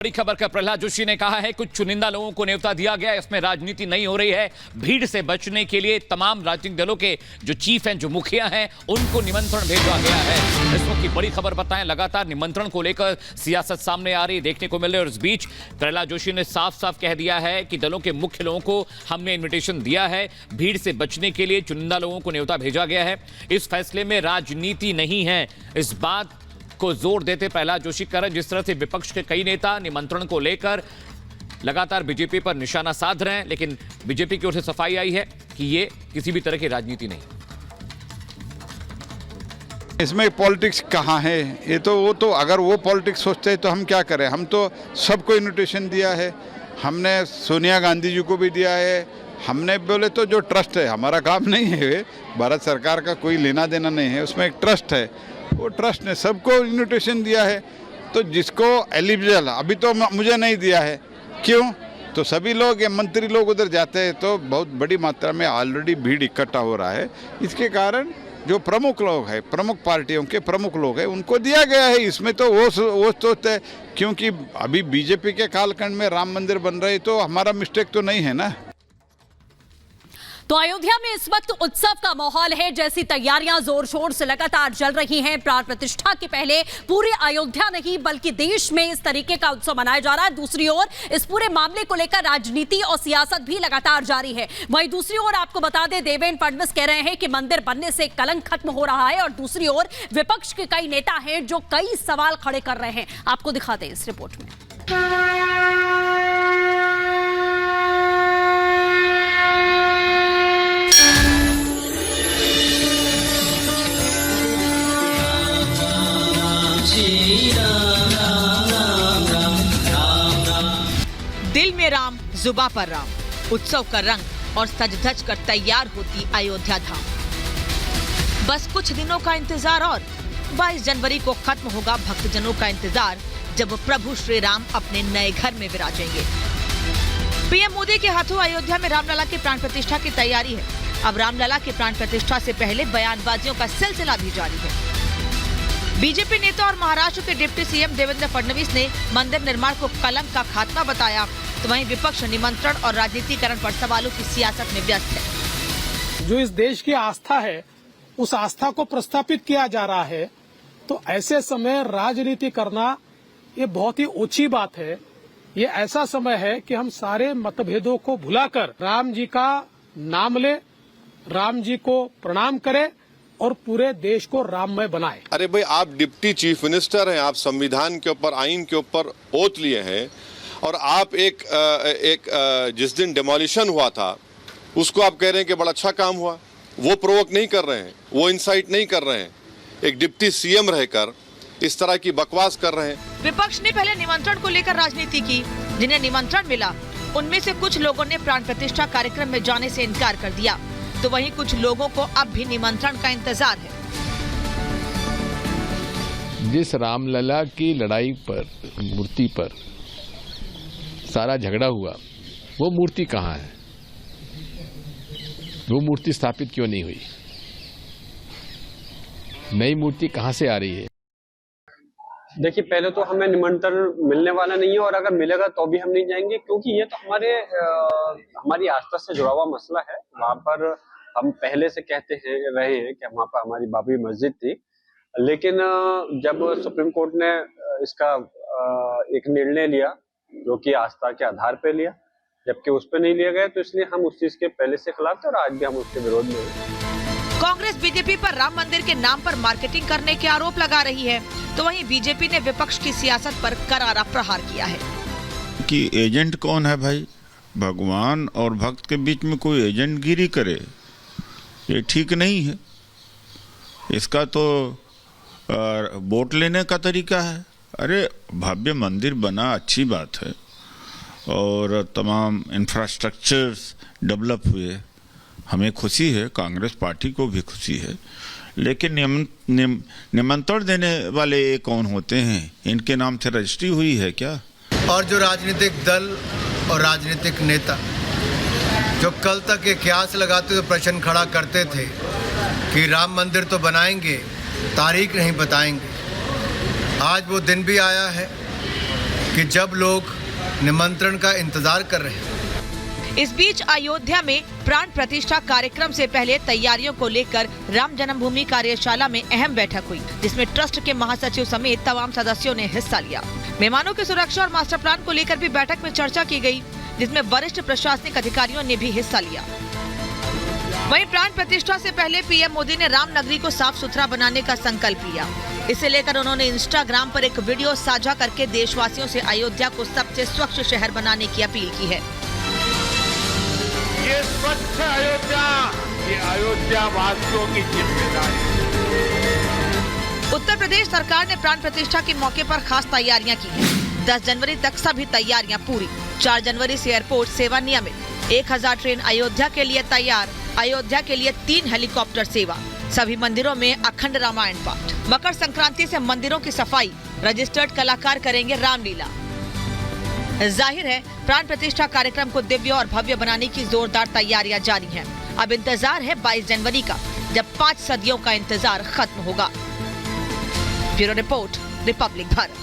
बड़ी खबर का प्रहलाद जोशी ने कहा है कुछ चुनिंदा लोगों को न्योता दिया गया, इसमें राजनीति नहीं हो रही है। भीड़ से बचने के लिए तमाम राजनीतिक दलों के जो चीफ हैं, जो मुखिया हैं, उनको निमंत्रण भेजा गया है। इस वक्त की बड़ी खबर बताएं, लगातार निमंत्रण को लेकर सियासत सामने आ रही देखने को मिल रही है। और इस बीच प्रहलाद जोशी ने साफ साफ कह दिया है कि दलों के मुख्य लोगों को हमने इन्विटेशन दिया है, भीड़ से बचने के लिए चुनिंदा लोगों को न्योता भेजा गया है। इस फैसले में राजनीति नहीं है, इस बात को जोर देते प्रहलाद जोशी कर जिस तरह से विपक्ष के कई नेता निमंत्रण को लेकर लगातार बीजेपी पर निशाना साध रहे हैं, लेकिन बीजेपी की ओर से सफाई आई है कि ये किसी भी तरह की राजनीति नहीं। इसमें पॉलिटिक्स कहाँ है? ये तो वो तो अगर वो पॉलिटिक्स सोचते हैं तो हम क्या करें? हम तो सबको इन्विटेशन दिया है, हमने सोनिया गांधी जी को भी दिया है। हमने बोले तो जो ट्रस्ट है, हमारा काम नहीं है, भारत सरकार का कोई लेना देना नहीं है, उसमें एक ट्रस्ट है, वो ट्रस्ट ने सबको इन्विटेशन दिया है। तो जिसको एलिजिबल, अभी तो मुझे नहीं दिया है, क्यों? तो सभी लोग, मंत्री लोग उधर जाते हैं तो बहुत बड़ी मात्रा में ऑलरेडी भीड़ इकट्ठा हो रहा है। इसके कारण जो प्रमुख लोग हैं, प्रमुख पार्टियों के प्रमुख लोग हैं, उनको दिया गया है। इसमें तो वो सोचते हैं, क्योंकि अभी बीजेपी के कालखंड में राम मंदिर बन रहे, तो हमारा मिस्टेक तो नहीं है ना। तो अयोध्या में इस वक्त उत्सव का माहौल है, जैसी तैयारियां जोर शोर से लगातार चल रही हैं। प्राण प्रतिष्ठा के पहले पूरे अयोध्या नहीं बल्कि देश में इस तरीके का उत्सव मनाया जा रहा है। दूसरी ओर इस पूरे मामले को लेकर राजनीति और सियासत भी लगातार जारी है। वहीं दूसरी ओर आपको बता दें, देवेंद्र फडणवीस कह रहे हैं कि मंदिर बनने से कलंक खत्म हो रहा है, और दूसरी ओर विपक्ष के कई नेता हैं जो कई सवाल खड़े कर रहे हैं। आपको दिखाते हैं इस रिपोर्ट में। दिल में राम, जुबा पर राम, उत्सव का रंग और सज धज कर तैयार होती अयोध्या धाम। बस कुछ दिनों का इंतजार और 22 जनवरी को खत्म होगा भक्तजनों का इंतजार, जब प्रभु श्री राम अपने नए घर में विराजेंगे। पीएम मोदी के हाथों अयोध्या में रामलला की प्राण प्रतिष्ठा की तैयारी है। अब रामलला की प्राण प्रतिष्ठा से पहले बयानबाजियों का सिलसिला भी जारी है। बीजेपी नेता और महाराष्ट्र के डिप्टी सीएम देवेंद्र फडणवीस ने मंदिर निर्माण को कलंक का खात्मा बताया, तो वहीं विपक्ष निमंत्रण और राजनीतिकरण पर सवालों की सियासत में व्यस्त है। जो इस देश की आस्था है, उस आस्था को प्रस्थापित किया जा रहा है, तो ऐसे समय राजनीति करना ये बहुत ही ओछी बात है। ये ऐसा समय है कि हम सारे मतभेदों को भुलाकर राम जी का नाम लें, राम जी को प्रणाम करें और पूरे देश को राममय बनाए। अरे भाई, आप डिप्टी चीफ मिनिस्टर हैं, आप संविधान के ऊपर, आइन के ऊपर ओथ लिए हैं, और आप एक जिस दिन डिमोलिशन हुआ था उसको आप कह रहे हैं कि बड़ा अच्छा काम हुआ। वो प्रोवोक नहीं कर रहे हैं, वो इंसाइट नहीं कर रहे हैं। एक डिप्टी सीएम रहकर इस तरह की बकवास कर रहे हैं। विपक्ष ने पहले निमंत्रण को लेकर राजनीति की। जिन्हें निमंत्रण मिला उनमें से कुछ लोगों ने प्राण प्रतिष्ठा कार्यक्रम में जाने से इनकार कर दिया, तो वहीं कुछ लोगों को अब भी निमंत्रण का इंतजार है। जिस रामलला की लड़ाई पर, मूर्ति पर सारा झगड़ा हुआ, वो मूर्ति कहाँ है? वो मूर्ति स्थापित क्यों नहीं हुई? नई मूर्ति कहाँ से आ रही है? देखिए, पहले तो हमें निमंत्रण मिलने वाला नहीं है, और अगर मिलेगा तो भी हम नहीं जाएंगे, क्योंकि ये तो हमारी आस्था से जुड़ा हुआ मसला है। वहाँ पर हम पहले से कहते हैं रहे हैं कि वहाँ पर हमारी बाबरी मस्जिद थी, लेकिन जब सुप्रीम कोर्ट ने इसका एक निर्णय लिया जो कि आस्था के आधार पर लिया, जबकि उस पर नहीं लिया गया, तो इसलिए हम उस चीज के पहले से खिलाफ थे और आज भी हम उसके विरोध में हैं। कांग्रेस बीजेपी पर राम मंदिर के नाम पर मार्केटिंग करने के आरोप लगा रही है, तो वहीं बीजेपी ने विपक्ष की सियासत पर करारा प्रहार किया है। कि एजेंट कौन है भाई? भगवान और भक्त के बीच में कोई एजेंटगिरी करे, ये ठीक नहीं है। इसका तो वोट लेने का तरीका है। अरे, भव्य मंदिर बना, अच्छी बात है, और तमाम इंफ्रास्ट्रक्चर्स डेवलप हुए, हमें खुशी है, कांग्रेस पार्टी को भी खुशी है। लेकिन निमंत्रण देने वाले ये कौन होते हैं? इनके नाम से रजिस्ट्री हुई है क्या? और जो राजनीतिक दल और राजनीतिक नेता जो कल तक ये कयास लगाते हुए प्रश्न खड़ा करते थे कि राम मंदिर तो बनाएंगे, तारीख नहीं बताएंगे, आज वो दिन भी आया है कि जब लोग निमंत्रण का इंतजार कर रहे हैं। इस बीच अयोध्या में प्राण प्रतिष्ठा कार्यक्रम से पहले तैयारियों को लेकर राम जन्मभूमि कार्यशाला में अहम बैठक हुई, जिसमें ट्रस्ट के महासचिव समेत तमाम सदस्यों ने हिस्सा लिया। मेहमानों की सुरक्षा और मास्टर प्लान को लेकर भी बैठक में चर्चा की गई, जिसमें वरिष्ठ प्रशासनिक अधिकारियों ने भी हिस्सा लिया। वहीं प्राण प्रतिष्ठा से पहले पीएम मोदी ने राम नगरी को साफ सुथरा बनाने का संकल्प लिया। इसे लेकर उन्होंने इंस्टाग्राम पर एक वीडियो साझा करके देशवासियों से अयोध्या को सबसे स्वच्छ शहर बनाने की अपील की है। ये स्वच्छ अयोध्या, ये अयोध्या वासियों की जिम्मेदारी। उत्तर प्रदेश सरकार ने प्राण प्रतिष्ठा के मौके पर खास तैयारियां की हैं। 10 जनवरी तक सभी तैयारियां पूरी। 4 जनवरी से एयरपोर्ट सेवा नियमित। 1000 ट्रेन अयोध्या के लिए तैयार। अयोध्या के लिए 3 हेलीकॉप्टर सेवा। सभी मंदिरों में अखंड रामायण पाठ। मकर संक्रांति से मंदिरों की सफाई। रजिस्टर्ड कलाकार करेंगे रामलीला। जाहिर है प्राण प्रतिष्ठा कार्यक्रम को दिव्य और भव्य बनाने की जोरदार तैयारियां जारी हैं। अब इंतजार है 22 जनवरी का, जब 5 सदियों का इंतजार खत्म होगा। Bureau report, Republic Bharat.